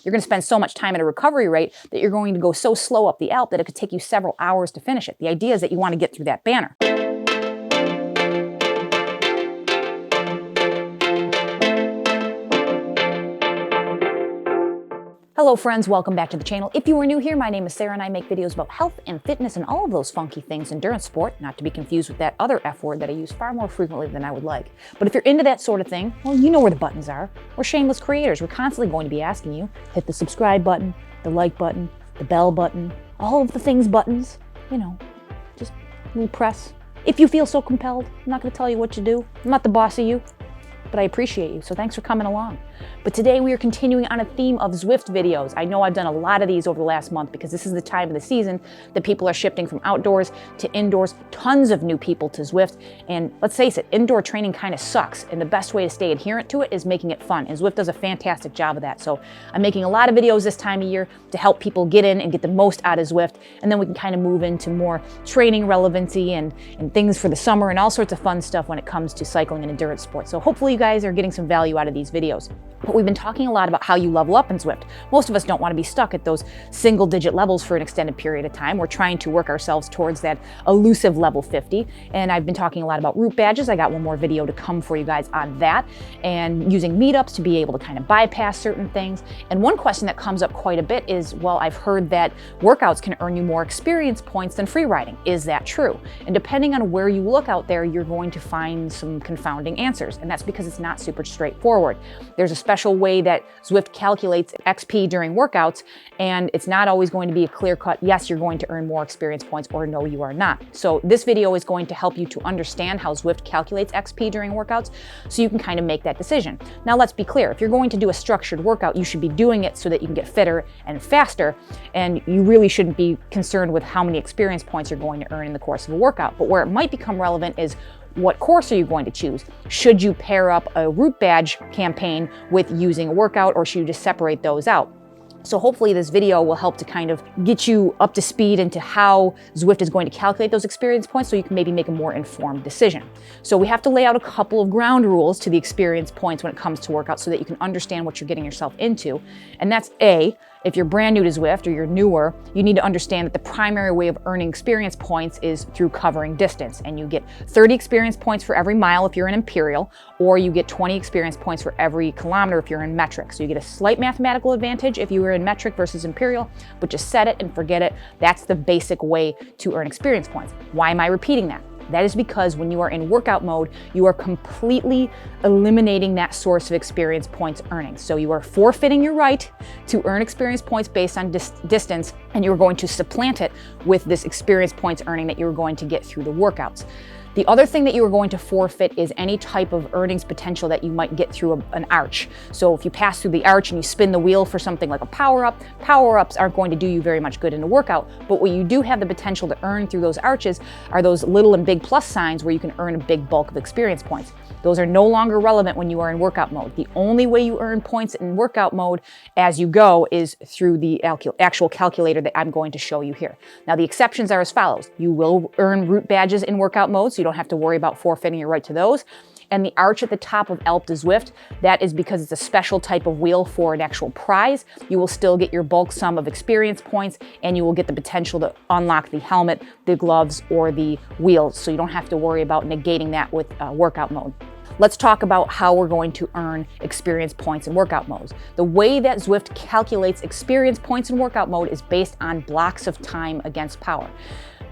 You're going to spend so much time at a recovery rate that you're going to go so slow up the Alp that it could take you several hours to finish it. The idea is that you want to get through that banner. Hello friends, welcome back to the channel. If you are new here, my name is Sarah and I make videos about health and fitness and all of those funky things, endurance sport, not to be confused with that other F word that I use far more frequently than I would like. But if you're into that sort of thing, well, you know where the buttons are. We're shameless creators. We're constantly going to be asking you, hit the subscribe button, the like button, the bell button, all of the things buttons, you know, just little press. If you feel so compelled, I'm not going to tell you what to do. I'm not the boss of you. But I appreciate you, so thanks for coming along. But today we are continuing on a theme of Zwift videos. I know I've done a lot of these over the last month because this is the time of the season that people are shifting from outdoors to indoors. Tons of new people to Zwift, and let's face it, indoor training kind of sucks, and the best way to stay adherent to it is making it fun, and Zwift does a fantastic job of that. So I'm making a lot of videos this time of year to help people get in and get the most out of Zwift, and then we can kind of move into more training relevancy and things for the summer and all sorts of fun stuff when it comes to cycling and endurance sports. So hopefully you guys are getting some value out of these videos. But we've been talking a lot about how you level up in Zwift. Most of us don't want to be stuck at those single-digit levels for an extended period of time. We're trying to work ourselves towards that elusive level 50. And I've been talking a lot about route badges. I got one more video to come for you guys on that. And using meetups to be able to kind of bypass certain things. And one question that comes up quite a bit is, well, I've heard that workouts can earn you more experience points than free riding. Is that true? And depending on where you look out there, you're going to find some confounding answers. And that's because it's not super straightforward. There's a special way that Zwift calculates XP during workouts, and it's not always going to be a clear-cut, yes, you're going to earn more experience points, or no, you are not. So this video is going to help you to understand how Zwift calculates XP during workouts so you can kind of make that decision. Now let's be clear, if you're going to do a structured workout, you should be doing it so that you can get fitter and faster, and you really shouldn't be concerned with how many experience points you're going to earn in the course of a workout. But where it might become relevant is, what course are you going to choose? Should you pair up a route badge campaign with using a workout, or should you just separate those out? So hopefully this video will help to kind of get you up to speed into how Zwift is going to calculate those experience points so you can maybe make a more informed decision. So we have to lay out a couple of ground rules to the experience points when it comes to workouts so that you can understand what you're getting yourself into. And that's A, if you're brand new to Zwift or you're newer, you need to understand that the primary way of earning experience points is through covering distance. And you get 30 experience points for every mile if you're in Imperial, or you get 20 experience points for every kilometer if you're in metric. So you get a slight mathematical advantage if you were in metric versus Imperial, but just set it and forget it. That's the basic way to earn experience points. Why am I repeating that? That is because when you are in workout mode, you are completely eliminating that source of experience points earning. So you are forfeiting your right to earn experience points based on distance, and you're going to supplant it with this experience points earning that you're going to get through the workouts. The other thing that you are going to forfeit is any type of earnings potential that you might get through an arch. So if you pass through the arch and you spin the wheel for something like a power-up, power-ups aren't going to do you very much good in a workout. But what you do have the potential to earn through those arches are those little and big plus signs where you can earn a big bulk of experience points. Those are no longer relevant when you are in workout mode. The only way you earn points in workout mode as you go is through the actual calculator that I'm going to show you here. Now the exceptions are as follows. You will earn route badges in workout mode, so you don't have to worry about forfeiting your right to those. And the arch at the top of Alp to Zwift, that is because it's a special type of wheel for an actual prize. You will still get your bulk sum of experience points, and you will get the potential to unlock the helmet, the gloves, or the wheels. So you don't have to worry about negating that with workout mode. Let's talk about how we're going to earn experience points in workout modes. The way that Zwift calculates experience points in workout mode is based on blocks of time against power.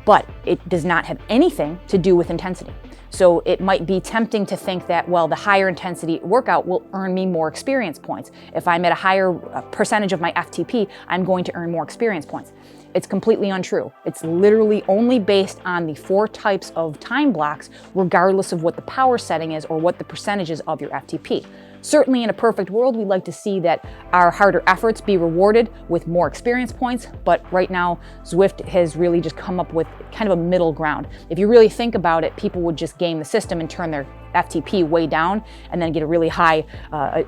But it does not have anything to do with intensity. So it might be tempting to think that, well, the higher intensity workout will earn me more experience points. If I'm at a higher percentage of my FTP, I'm going to earn more experience points. It's completely untrue. It's literally only based on the 4 types of time blocks, regardless of what the power setting is or what the percentage is of your FTP. Certainly in a perfect world, we'd like to see that our harder efforts be rewarded with more experience points, but right now, Zwift has really just come up with kind of a middle ground. If you really think about it, people would just game the system and turn their FTP way down and then get a really high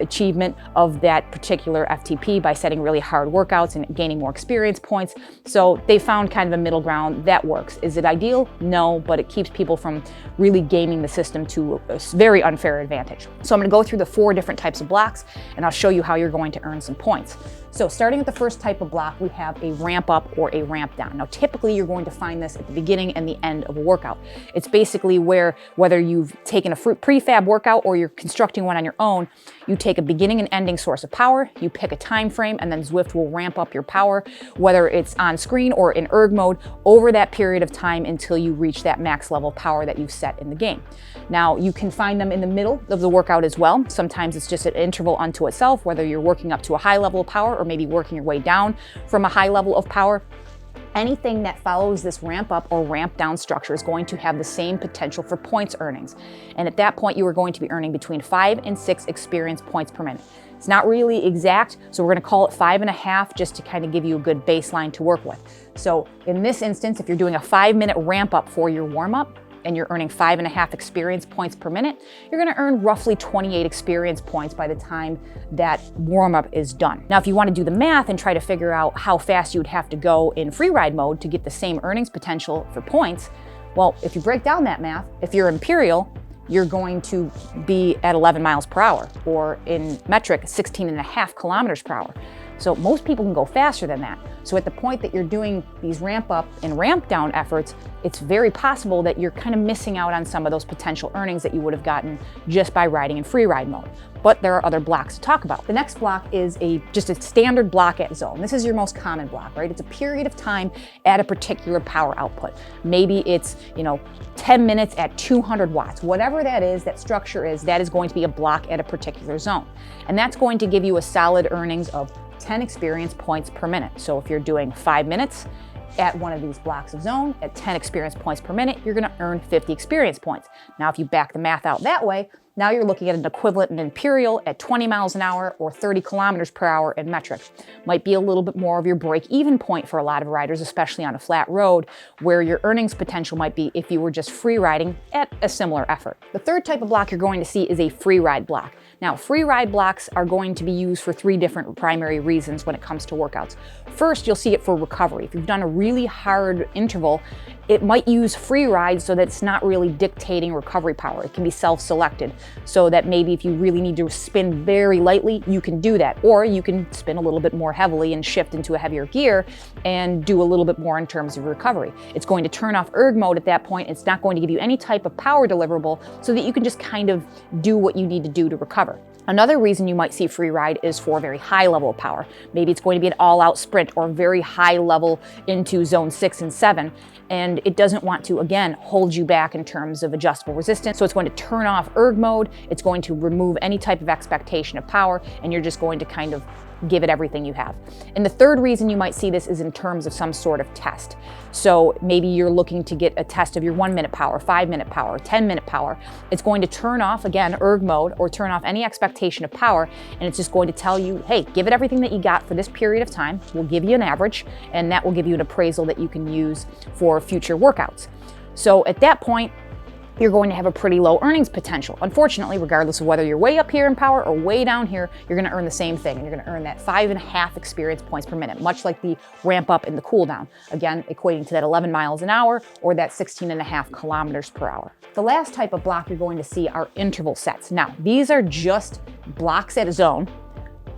achievement of that particular FTP by setting really hard workouts and gaining more experience points. So they found kind of a middle ground that works. Is it ideal? No, but it keeps people from really gaming the system to a very unfair advantage. So I'm going to go through the 4 different types of blocks and I'll show you how you're going to earn some points. So starting with the first type of block, we have a ramp up or a ramp down. Now, typically you're going to find this at the beginning and the end of a workout. It's basically where, whether you've taken a prefab workout or you're constructing one on your own, you take a beginning and ending source of power, you pick a time frame, and then Zwift will ramp up your power, whether it's on screen or in erg mode, over that period of time until you reach that max level power that you've set in the game. Now, you can find them in the middle of the workout as well. Sometimes it's just an interval unto itself, whether you're working up to a high level of power or maybe working your way down from a high level of power. Anything that follows this ramp up or ramp down structure is going to have the same potential for points earnings. And at that point, you are going to be earning between 5 and 6 experience points per minute. It's not really exact, so we're going to call it 5.5 just to kind of give you a good baseline to work with. So in this instance, if you're doing a 5-minute ramp up for your warm up, and you're earning 5.5 experience points per minute, you're gonna earn roughly 28 experience points by the time that warm-up is done. Now, if you wanna do the math and try to figure out how fast you would have to go in free ride mode to get the same earnings potential for points, well, if you break down that math, if you're Imperial, you're going to be at 11 miles per hour, or in metric, 16.5 kilometers per hour. So most people can go faster than that. So at the point that you're doing these ramp up and ramp down efforts, it's very possible that you're kind of missing out on some of those potential earnings that you would have gotten just by riding in free ride mode. But there are other blocks to talk about. The next block is just a standard block at zone. This is your most common block, right? It's a period of time at a particular power output. Maybe it's, 10 minutes at 200 watts. Whatever that is, that structure is, that is going to be a block at a particular zone. And that's going to give you a solid earnings of 10 experience points per minute. So if you're doing 5 minutes at one of these blocks of zone at 10 experience points per minute, you're gonna earn 50 experience points. Now, if you back the math out that way, now you're looking at an equivalent in Imperial at 20 miles an hour or 30 kilometers per hour in metric. Might be a little bit more of your break-even point for a lot of riders, especially on a flat road, where your earnings potential might be if you were just free riding at a similar effort. The third type of block you're going to see is a free ride block. Now, free ride blocks are going to be used for 3 different primary reasons when it comes to workouts. First, you'll see it for recovery. If you've done a really hard interval, it might use free ride so that it's not really dictating recovery power. It can be self-selected, so that maybe if you really need to spin very lightly, you can do that. Or you can spin a little bit more heavily and shift into a heavier gear and do a little bit more in terms of recovery. It's going to turn off erg mode at that point. It's not going to give you any type of power deliverable so that you can just kind of do what you need to do to recover. Another reason you might see free ride is for very high level of power. Maybe it's going to be an all-out sprint or very high level into zone 6 and 7, and it doesn't want to, again, hold you back in terms of adjustable resistance. So it's going to turn off erg mode, it's going to remove any type of expectation of power, and you're just going to kind of give it everything you have. And the third reason you might see this is in terms of some sort of test. So maybe you're looking to get a test of your 1-minute power, 5-minute power, 10-minute power. It's going to turn off, again, erg mode, or turn off any expectation of power, and it's just going to tell you, hey, give it everything that you got for this period of time. We'll give you an average, and that will give you an appraisal that you can use for future workouts. So at that point, you're going to have a pretty low earnings potential. Unfortunately, regardless of whether you're way up here in power or way down here, you're gonna earn the same thing, and you're gonna earn that 5.5 experience points per minute, much like the ramp up and the cool down. Again, equating to that 11 miles an hour or that 16.5 kilometers per hour. The last type of block you're going to see are interval sets. Now, these are just blocks at a zone,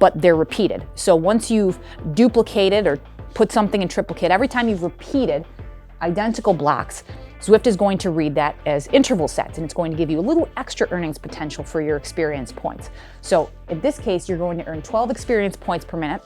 but they're repeated. So once you've duplicated or put something in triplicate, every time you've repeated identical blocks, Zwift is going to read that as interval sets, and it's going to give you a little extra earnings potential for your experience points. So in this case, you're going to earn 12 experience points per minute,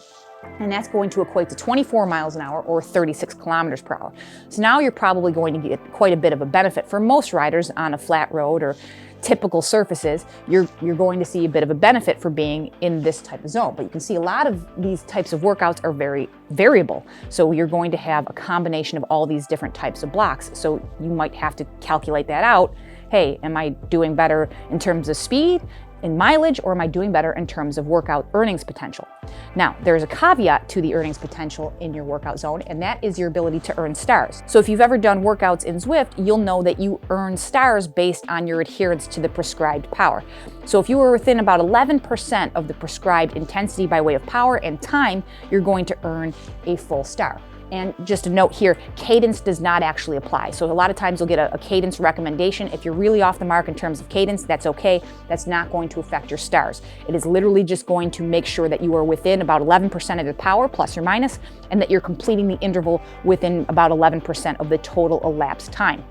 and that's going to equate to 24 miles an hour or 36 kilometers per hour. So now you're probably going to get quite a bit of a benefit. For most riders on a flat road or typical surfaces, you're going to see a bit of a benefit for being in this type of zone. But you can see a lot of these types of workouts are very variable. So you're going to have a combination of all these different types of blocks. So you might have to calculate that out. Hey, am I doing better in terms of speed, in mileage, or am I doing better in terms of workout earnings potential? Now, there's a caveat to the earnings potential in your workout zone, and that is your ability to earn stars. So if you've ever done workouts in Zwift, you'll know that you earn stars based on your adherence to the prescribed power. So if you were within about 11% of the prescribed intensity by way of power and time, you're going to earn a full star. And just a note here, cadence does not actually apply. So a lot of times you'll get a cadence recommendation. If you're really off the mark in terms of cadence, that's okay. That's not going to affect your stars. It is literally just going to make sure that you are within about 11% of the power, plus or minus, and that you're completing the interval within about 11% of the total elapsed time.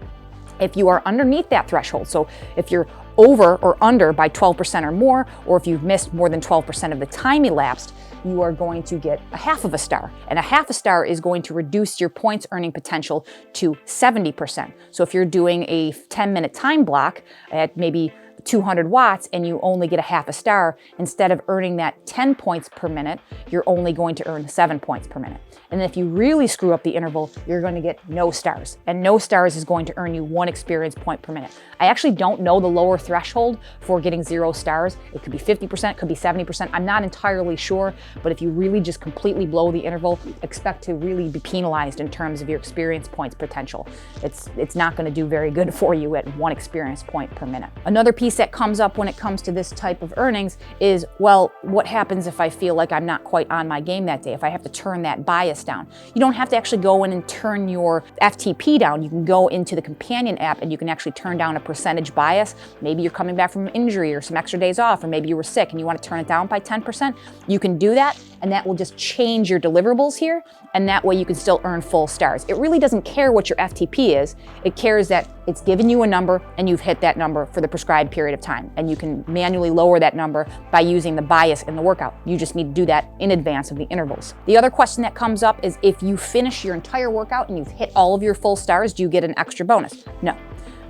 If you are underneath that threshold, so if you're over or under by 12% or more, or if you've missed more than 12% of the time elapsed, you are going to get a half of a star. And a half a star is going to reduce your points earning potential to 70%. So if you're doing a 10-minute time block at maybe 200 watts and you only get a half a star, instead of earning that 10 points per minute, you're only going to earn 7 points per minute. And if you really screw up the interval, you're going to get no stars. And no stars is going to earn you 1 experience point per minute. I actually don't know the lower threshold for getting 0 stars. It could be 50%, it could be 70%. I'm not entirely sure, but if you really just completely blow the interval, expect to really be penalized in terms of your experience points potential. It's not going to do very good for you at 1 experience point per minute. Another piece that comes up when it comes to this type of earnings is, well, what happens if I feel like I'm not quite on my game that day, if I have to turn that bias down? You don't have to actually go in and turn your FTP down. You can go into the companion app and you can actually turn down a percentage bias. Maybe you're coming back from an injury or some extra days off, or maybe you were sick and you want to turn it down by 10%. You can do that, and that will just change your deliverables here, and that way you can still earn full stars. It really doesn't care what your FTP is. It cares that it's given you a number and you've hit that number for the prescribed period of time, and you can manually lower that number by using the bias in the workout. You just need to do that in advance of the intervals. The other question that comes up is, if you finish your entire workout and you've hit all of your full stars, do you get an extra bonus? No.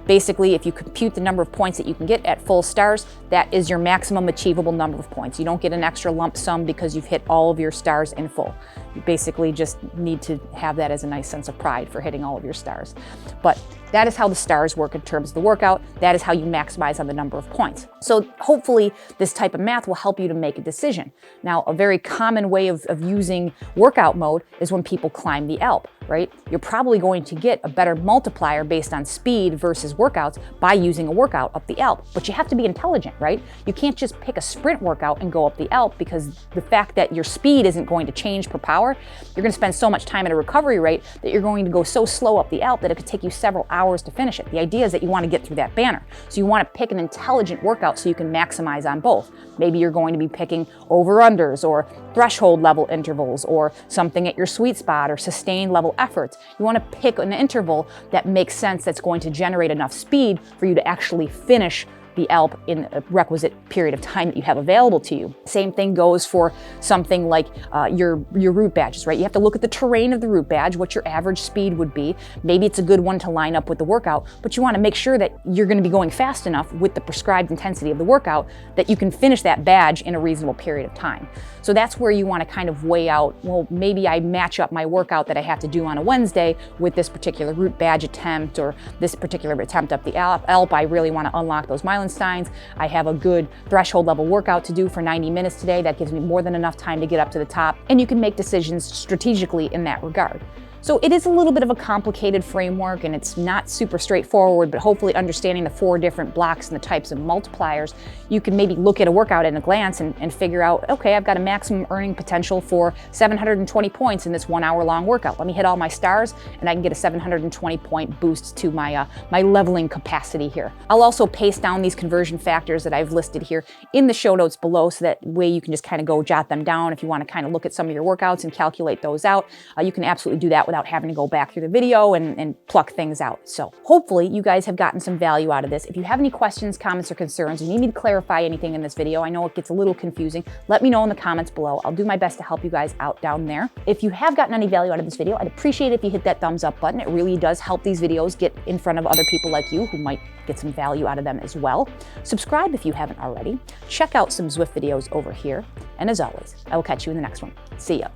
Basically, if you compute the number of points that you can get at full stars, that is your maximum achievable number of points. You don't get an extra lump sum because you've hit all of your stars in full. You basically just need to have that as a nice sense of pride for hitting all of your stars. But that is how the stars work in terms of the workout. That is how you maximize on the number of points. So hopefully this type of math will help you to make a decision. Now, a very common way of using workout mode is when people climb the Alp, right? You're probably going to get a better multiplier based on speed versus workouts by using a workout up the Alp. But you have to be intelligent, right? You can't just pick a sprint workout and go up the Alp, because the fact that your speed isn't going to change per power, you're going to spend so much time at a recovery rate that you're going to go so slow up the Alp that it could take you several hours to finish it. The idea is that you want to get through that banner. So you want to pick an intelligent workout so you can maximize on both. Maybe you're going to be picking over-unders or threshold level intervals, or something at your sweet spot, or sustained level efforts. You want to pick an interval that makes sense, that's going to generate enough speed for you to actually finish the Alp in a requisite period of time that you have available to you. Same thing goes for something like your route badges, right? You have to look at the terrain of the route badge, what your average speed would be. Maybe it's a good one to line up with the workout, but you want to make sure that you're going to be going fast enough with the prescribed intensity of the workout that you can finish that badge in a reasonable period of time. So that's where you want to kind of weigh out, well, maybe I match up my workout that I have to do on a Wednesday with this particular route badge attempt, or this particular attempt up the Alp. I really want to unlock those Meilensteins. I have a good threshold level workout to do for 90 minutes today. That gives me more than enough time to get up to the top. And you can make decisions strategically in that regard. So it is a little bit of a complicated framework, and it's not super straightforward, but hopefully understanding the 4 different blocks and the types of multipliers, you can maybe look at a workout at a glance and figure out, okay, I've got a maximum earning potential for 720 points in this 1 hour long workout. Let me hit all my stars and I can get a 720 point boost to my leveling capacity here. I'll also paste down these conversion factors that I've listed here in the show notes below, so that way you can just kind of go jot them down if you want to kind of look at some of your workouts and calculate those out. You can absolutely do that without having to go back through the video and pluck things out. So hopefully you guys have gotten some value out of this. If you have any questions, comments, or concerns, you need me to clarify anything in this video, I know it gets a little confusing, let me know in the comments below. I'll do my best to help you guys out down there. If you have gotten any value out of this video, I'd appreciate it if you hit that thumbs up button. It really does help these videos get in front of other people like you who might get some value out of them as well. Subscribe if you haven't already. Check out some Zwift videos over here. And as always, I will catch you in the next one. See ya.